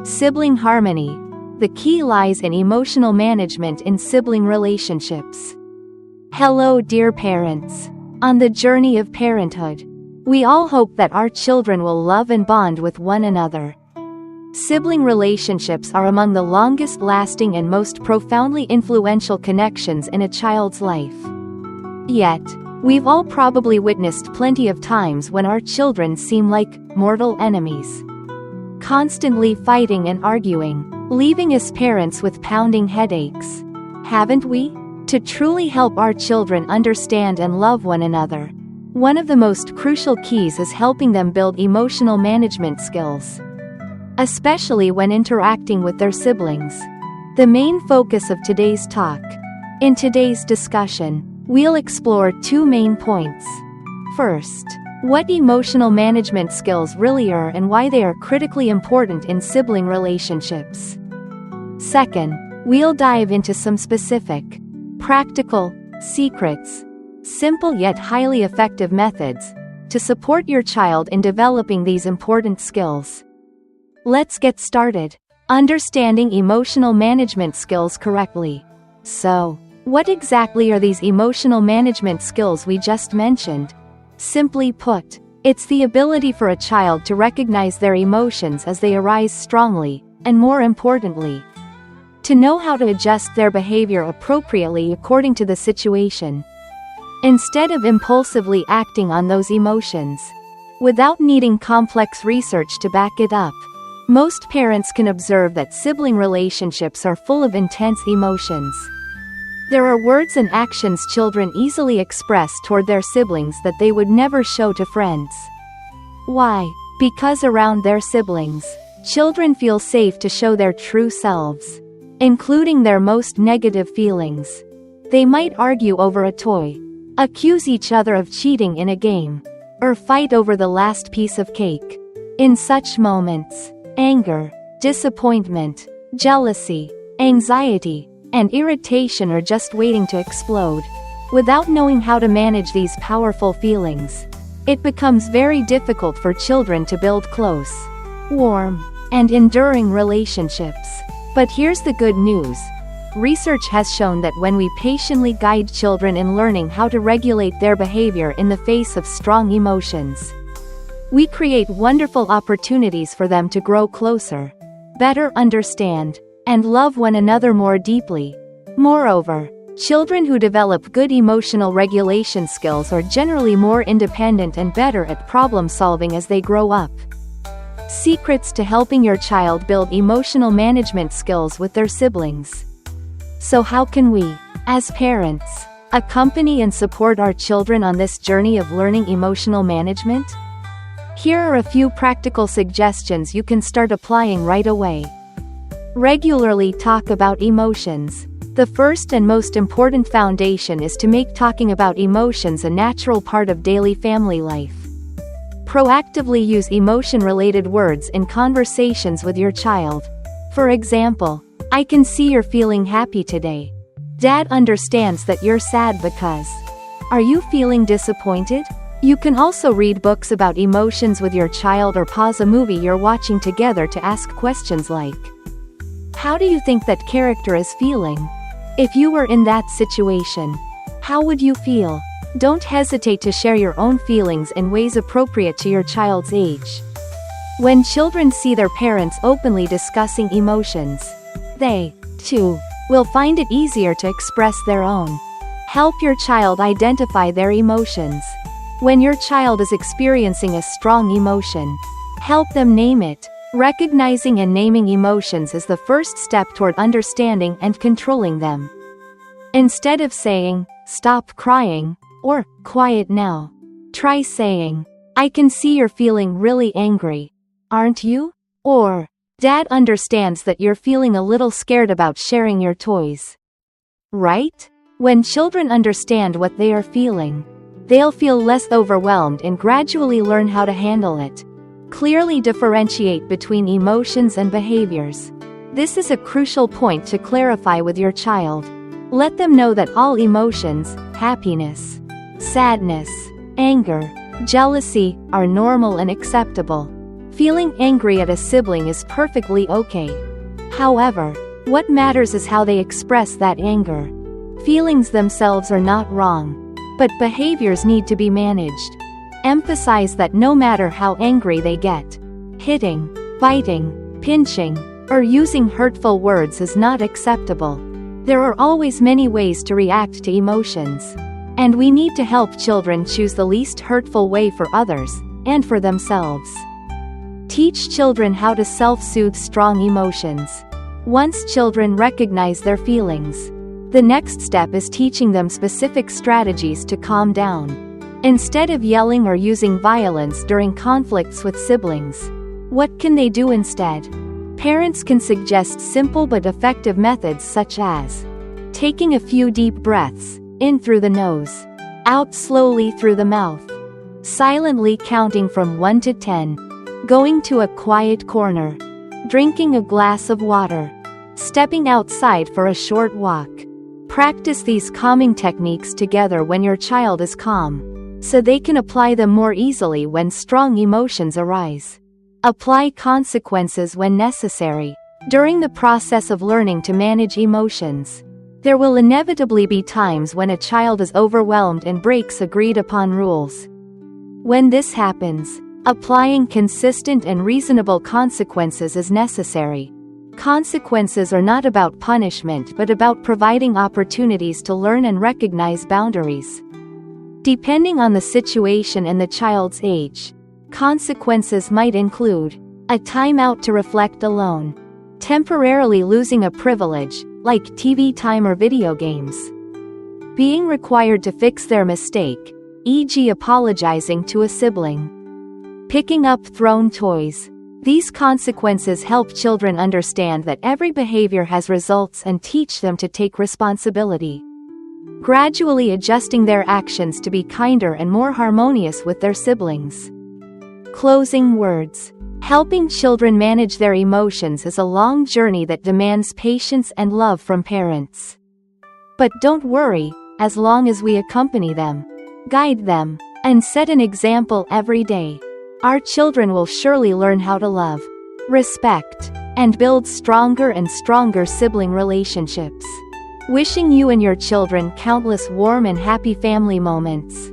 Sibling harmony. The key lies in emotional management in sibling relationships. Hello, dear parents. On the journey of parenthood, we all hope that our children will love and bond with one another. Sibling relationships are among the longest-lasting and most profoundly influential connections in a child's life. Yet, we've all probably witnessed plenty of times when our children seem like mortal enemies, constantly fighting and arguing, leaving us parents with pounding headaches. Haven't we? To truly help our children understand and love one another, one of the most crucial keys is helping them build emotional management skills, especially when interacting with their siblings. The main focus of today's talk. In today's discussion, we'll explore two main points. First, what emotional management skills really are and why they are critically important in sibling relationships. Second, we'll dive into some specific, practical, secrets, simple yet highly effective methods to support your child in developing these important skills. Let's get started. Understanding emotional management skills correctly. So, what exactly are these emotional management skills we just mentioned? Simply put, it's the ability for a child to recognize their emotions as they arise strongly, and more importantly, to know how to adjust their behavior appropriately according to the situation, instead of impulsively acting on those emotions. Without needing complex research to back it up, most parents can observe that sibling relationships are full of intense emotions. There are words and actions children easily express toward their siblings that they would never show to friends. Why? Because around their siblings, children feel safe to show their true selves, including their most negative feelings. They might argue over a toy, accuse each other of cheating in a game, or fight over the last piece of cake. In such moments, anger, disappointment, jealousy, anxiety, and irritation are just waiting to explode. Without knowing how to manage these powerful feelings, it becomes very difficult for children to build close, warm, and enduring relationships. But here's the good news. Research has shown that when we patiently guide children in learning how to regulate their behavior in the face of strong emotions, we create wonderful opportunities for them to grow closer, better understand, and love one another more deeply. Moreover, children who develop good emotional regulation skills are generally more independent and better at problem solving as they grow up. Secrets to helping your child build emotional management skills with their siblings. So how can we, as parents, accompany and support our children on this journey of learning emotional management? Here are a few practical suggestions you can start applying right away. Regularly talk about emotions. The first and most important foundation is to make talking about emotions a natural part of daily family life. Proactively use emotion-related words in conversations with your child. For example, I can see you're feeling happy today. Dad understands that you're sad because. Are you feeling disappointed? You can also read books about emotions with your child or pause a movie you're watching together to ask questions like, how do you think that character is feeling? If you were in that situation, how would you feel? Don't hesitate to share your own feelings in ways appropriate to your child's age. When children see their parents openly discussing emotions, they, too, will find it easier to express their own. Help your child identify their emotions. When your child is experiencing a strong emotion, help them name it. Recognizing and naming emotions is the first step toward understanding and controlling them. Instead of saying, "Stop crying," or "Quiet now," try saying, "I can see you're feeling really angry. Aren't you?" Or, "Dad understands that you're feeling a little scared about sharing your toys." Right? When children understand what they are feeling, they'll feel less overwhelmed and gradually learn how to handle it. Clearly differentiate between emotions and behaviors. This is a crucial point to clarify with your child. Let them know that all emotions, happiness, sadness, anger, jealousy, are normal and acceptable. Feeling angry at a sibling is perfectly okay. However, what matters is how they express that anger. Feelings themselves are not wrong, but behaviors need to be managed. Emphasize that no matter how angry they get, hitting, biting, pinching, or using hurtful words is not acceptable. There are always many ways to react to emotions, and we need to help children choose the least hurtful way for others, and for themselves. Teach children how to self-soothe strong emotions. Once children recognize their feelings, the next step is teaching them specific strategies to calm down. Instead of yelling or using violence during conflicts with siblings, what can they do instead? Parents can suggest simple but effective methods such as taking a few deep breaths, in through the nose, out slowly through the mouth, silently counting from 1 to 10, going to a quiet corner, drinking a glass of water, stepping outside for a short walk. Practice these calming techniques together when your child is calm, so they can apply them more easily when strong emotions arise. Apply consequences when necessary. During the process of learning to manage emotions, there will inevitably be times when a child is overwhelmed and breaks agreed-upon rules. When this happens, applying consistent and reasonable consequences is necessary. Consequences are not about punishment but about providing opportunities to learn and recognize boundaries. Depending on the situation and the child's age, consequences might include a timeout to reflect alone, temporarily losing a privilege, like TV time or video games, being required to fix their mistake, e.g. apologizing to a sibling, picking up thrown toys. These consequences help children understand that every behavior has results and teach them to take responsibility, gradually adjusting their actions to be kinder and more harmonious with their siblings. Closing words. Helping children manage their emotions is a long journey that demands patience and love from parents. But don't worry, as long as we accompany them, guide them, and set an example every day, our children will surely learn how to love, respect, and build stronger and stronger sibling relationships. Wishing you and your children countless warm and happy family moments.